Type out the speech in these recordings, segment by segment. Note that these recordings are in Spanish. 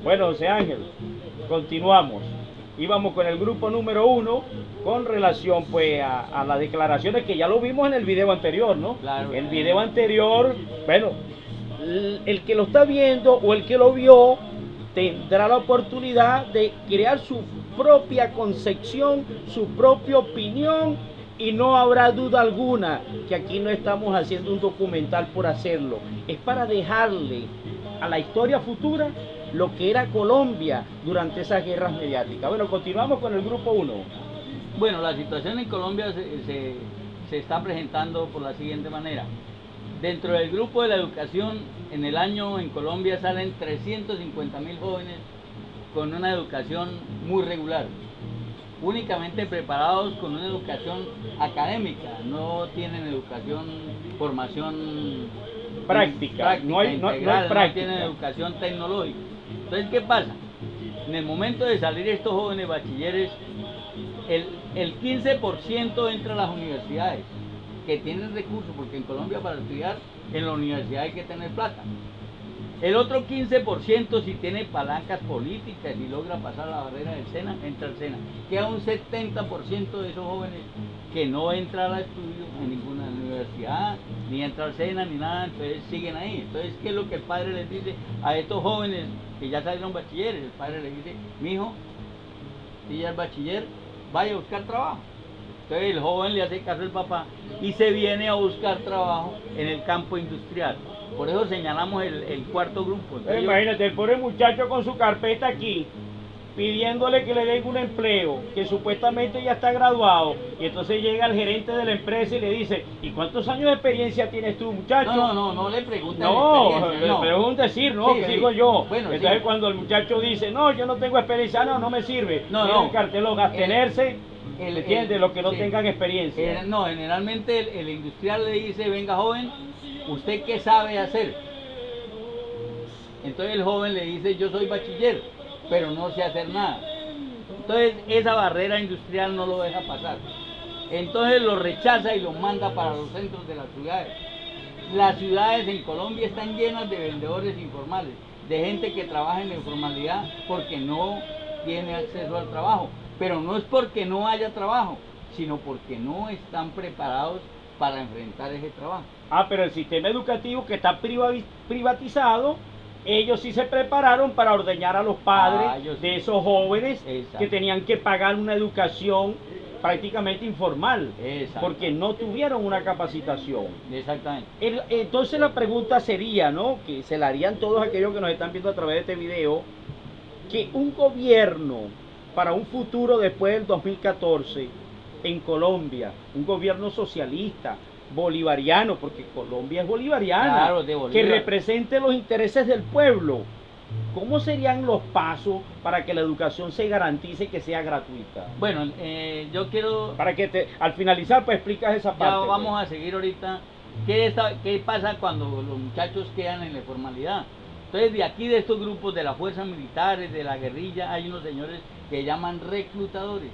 Bueno, José Ángel, continuamos. Íbamos con el grupo número 1 con relación pues a las declaraciones que ya lo vimos en el video anterior, ¿no? Claro. El video anterior, bueno, el que lo está viendo o el que lo vio tendrá la oportunidad de crear su propia concepción, su propia opinión, y no habrá duda alguna que aquí no estamos haciendo un documental por hacerlo, es para dejarle a la historia futura lo que era Colombia durante esas guerras mediáticas. Bueno, continuamos con el grupo 1. Bueno, la situación en Colombia se está presentando por la siguiente manera. Dentro del grupo de la educación, en el año en Colombia salen 350.000 jóvenes con una educación muy regular, únicamente preparados con una educación académica, no tienen formación práctica, no hay integral, práctica. no tienen educación tecnológica. Entonces, ¿qué pasa? En el momento de salir estos jóvenes bachilleres, el 15% entra a las universidades, que tienen recursos, porque en Colombia para estudiar en la universidad hay que tener plata. El otro 15%, si tiene palancas políticas y logra pasar la barrera del SENA, entra al SENA. Queda un 70% de esos jóvenes que no entra a estudio en ninguna universidad, ni entra al SENA, ni nada, entonces siguen ahí. Entonces, ¿qué es lo que el padre les dice a estos jóvenes que ya salieron bachilleres? El padre les dice: mi hijo, si ya es bachiller, vaya a buscar trabajo. Entonces el joven le hace caso al papá y se viene a buscar trabajo en el campo industrial. Por eso señalamos el cuarto grupo. Imagínate, el pobre muchacho con su carpeta aquí, pidiéndole que le den un empleo, que supuestamente ya está graduado, y entonces llega el gerente de la empresa y le dice: ¿y cuántos años de experiencia tienes tú, muchacho? No le pregunten. No, le pregunta decir, no, sí, que sí. digo yo. Bueno, entonces sí. Cuando el muchacho dice: no, yo no tengo experiencia, no me sirve. Mira el cartel, abstenerse, ¿entiendes? Los que no tengan experiencia. No, generalmente el industrial le dice: venga, joven, ¿usted qué sabe hacer? Entonces el joven le dice: yo soy bachiller, pero no sé hacer nada. Entonces esa barrera industrial no lo deja pasar. Entonces lo rechaza y lo manda para los centros de las ciudades. Las ciudades en Colombia están llenas de vendedores informales, de gente que trabaja en la informalidad porque no tiene acceso al trabajo. Pero no es porque no haya trabajo, sino porque no están preparados para enfrentar ese trabajo. Pero el sistema educativo que está privatizado, ellos sí se prepararon para ordeñar a los padres de esos jóvenes que tenían que pagar una educación prácticamente informal, porque no tuvieron una capacitación. Exactamente. Entonces la pregunta sería, ¿no?, que se la harían todos aquellos que nos están viendo a través de este video, que un gobierno para un futuro después del 2014 en Colombia, un gobierno socialista, bolivariano, porque Colombia es bolivariana, claro, de Bolívar, que represente los intereses del pueblo, ¿cómo serían los pasos para que la educación se garantice y que sea gratuita? Bueno, yo quiero... Para que al finalizar pues explicas esa parte. Ya vamos a seguir ahorita. ¿Qué pasa cuando los muchachos quedan en la formalidad? Entonces, de aquí, de estos grupos de las fuerzas militares, de la guerrilla, hay unos señores que llaman reclutadores,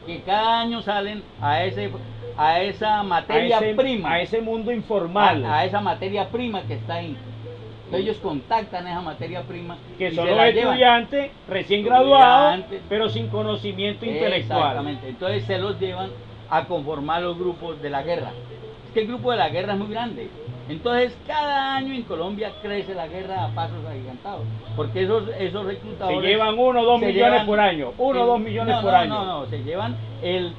que cada año salen a esa materia prima, a ese mundo informal, a esa materia prima que está ahí. Entonces ellos contactan esa materia prima, que son los estudiantes recién graduados, pero sin conocimiento intelectual. Exactamente. Entonces se los llevan a conformar los grupos de la guerra. Es que el grupo de la guerra es muy grande. Entonces cada año en Colombia crece la guerra a pasos agigantados, porque esos reclutadores se llevan 1 o 2 millones por año, 1 o 2 millones por año. No, se llevan el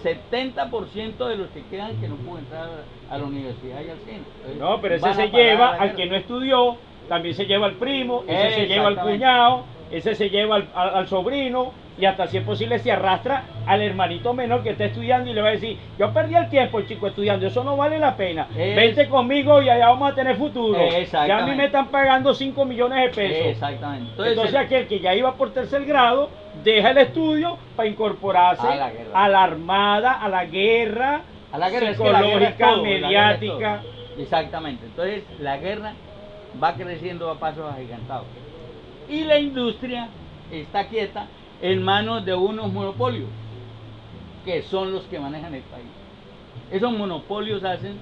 70% de los que quedan que no pueden entrar a la universidad y al centro. No, pero ese se lleva al que no estudió, también se lleva al primo, ese se lleva al cuñado, ese se lleva al sobrino, y hasta si es posible se arrastra al hermanito menor que está estudiando y le va a decir: yo perdí el tiempo, chico, estudiando, eso no vale la pena, vente conmigo y allá vamos a tener futuro. Ya a mí me están pagando 5 millones de pesos. Exactamente. Entonces aquel que ya iba por tercer grado deja el estudio para incorporarse a la armada, a la guerra psicológica, mediática. Exactamente. Entonces la guerra va creciendo a pasos agigantados y la industria está quieta en manos de unos monopolios que son los que manejan el país. Esos monopolios hacen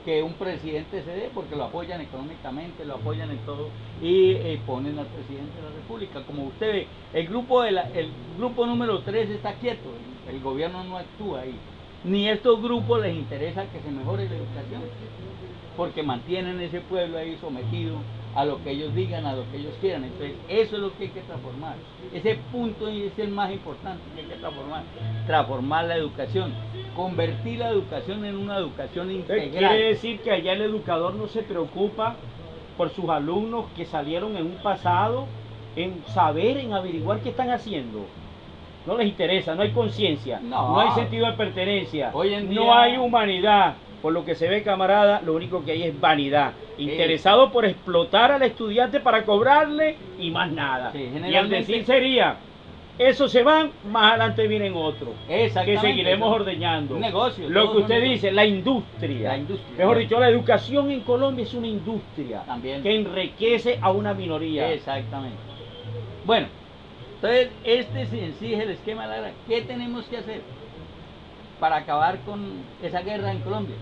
que un presidente se dé, porque lo apoyan económicamente, lo apoyan en todo, y ponen al presidente de la República. Como usted ve, el grupo número 3 está quieto, el gobierno no actúa ahí. Ni a estos grupos les interesa que se mejore la educación, porque mantienen ese pueblo ahí sometido a lo que ellos digan, a lo que ellos quieran. Entonces, eso es lo que hay que transformar. Ese punto es el más importante que hay que transformar la educación, convertir la educación en una educación integral. Quiere decir que allá el educador no se preocupa por sus alumnos que salieron en un pasado, en saber, en averiguar qué están haciendo. No les interesa, no hay conciencia, no hay sentido de pertenencia, hoy en día no hay humanidad. Por lo que se ve, camarada, lo único que hay es vanidad. Interesado por explotar al estudiante para cobrarle y más nada. Sí, y el decir sería, esos se van, más adelante vienen otros. Que seguiremos ordeñando. Un negocio. Lo que usted dice, la industria. Mejor dicho, la educación en Colombia es una industria también, que enriquece a una minoría. Exactamente. Bueno, entonces este en sí es el esquema de la guerra. ¿Qué tenemos que hacer para acabar con esa guerra en Colombia?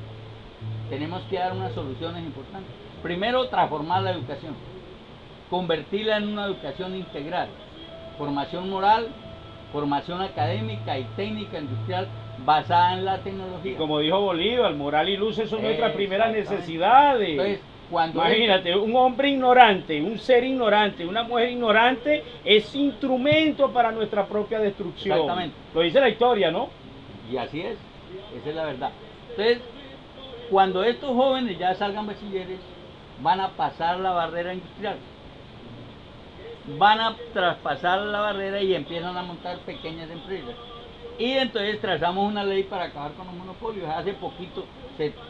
Tenemos que dar unas soluciones importantes. Primero, transformar la educación, convertirla en una educación integral, formación moral, formación académica y técnica industrial basada en la tecnología. Y como dijo Bolívar, moral y luces son nuestras primeras necesidades. Entonces, imagínate, un hombre ignorante, un ser ignorante, una mujer ignorante es instrumento para nuestra propia destrucción. Exactamente. Lo dice la historia, ¿no? Y así es, esa es la verdad. Entonces, cuando estos jóvenes ya salgan bachilleres, van a pasar la barrera industrial, van a traspasar la barrera y empiezan a montar pequeñas empresas. Y entonces trazamos una ley para acabar con los monopolios. Hace poquito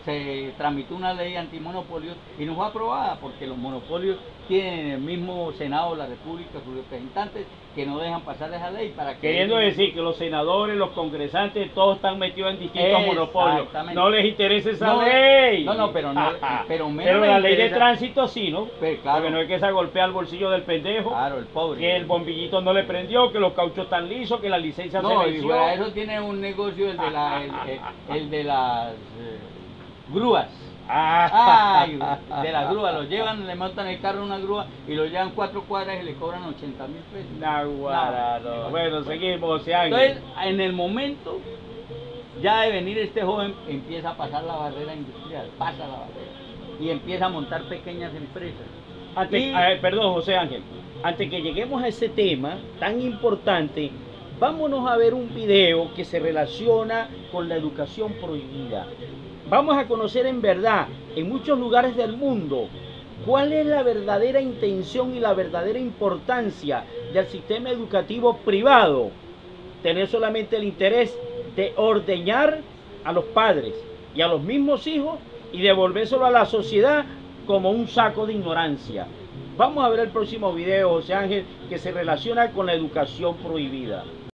se tramitó una ley antimonopolios y no fue aprobada porque los monopolios tienen en el mismo Senado de la República sus representantes que no dejan pasar esa ley. Queriendo decir que los senadores, los congresantes, todos están metidos en distintos monopolios. No les interesa esa ley. Pero la ley de tránsito sí, ¿no? Pero, claro, porque no es que se golpea el bolsillo del pendejo. Claro, el pobre. Que el bombillito no le prendió, que los cauchos están lisos, que la licencia se venció. No, y eso tiene un negocio el de las grúas. De las grúas, los llevan, le montan el carro en una grúa y lo llevan 4 cuadras y le cobran 80.000 pesos. Bueno, seguimos. Entonces, en el momento ya de venir este joven, empieza a pasar la barrera industrial, pasa la barrera y empieza a montar pequeñas empresas. Perdón, José Ángel, antes que lleguemos a ese tema tan importante, vámonos a ver un video que se relaciona con la educación prohibida. Vamos a conocer en verdad, en muchos lugares del mundo, cuál es la verdadera intención y la verdadera importancia del sistema educativo privado. Tener solamente el interés de ordeñar a los padres y a los mismos hijos y devolvérselo a la sociedad como un saco de ignorancia. Vamos a ver el próximo video, José Ángel, que se relaciona con la educación prohibida.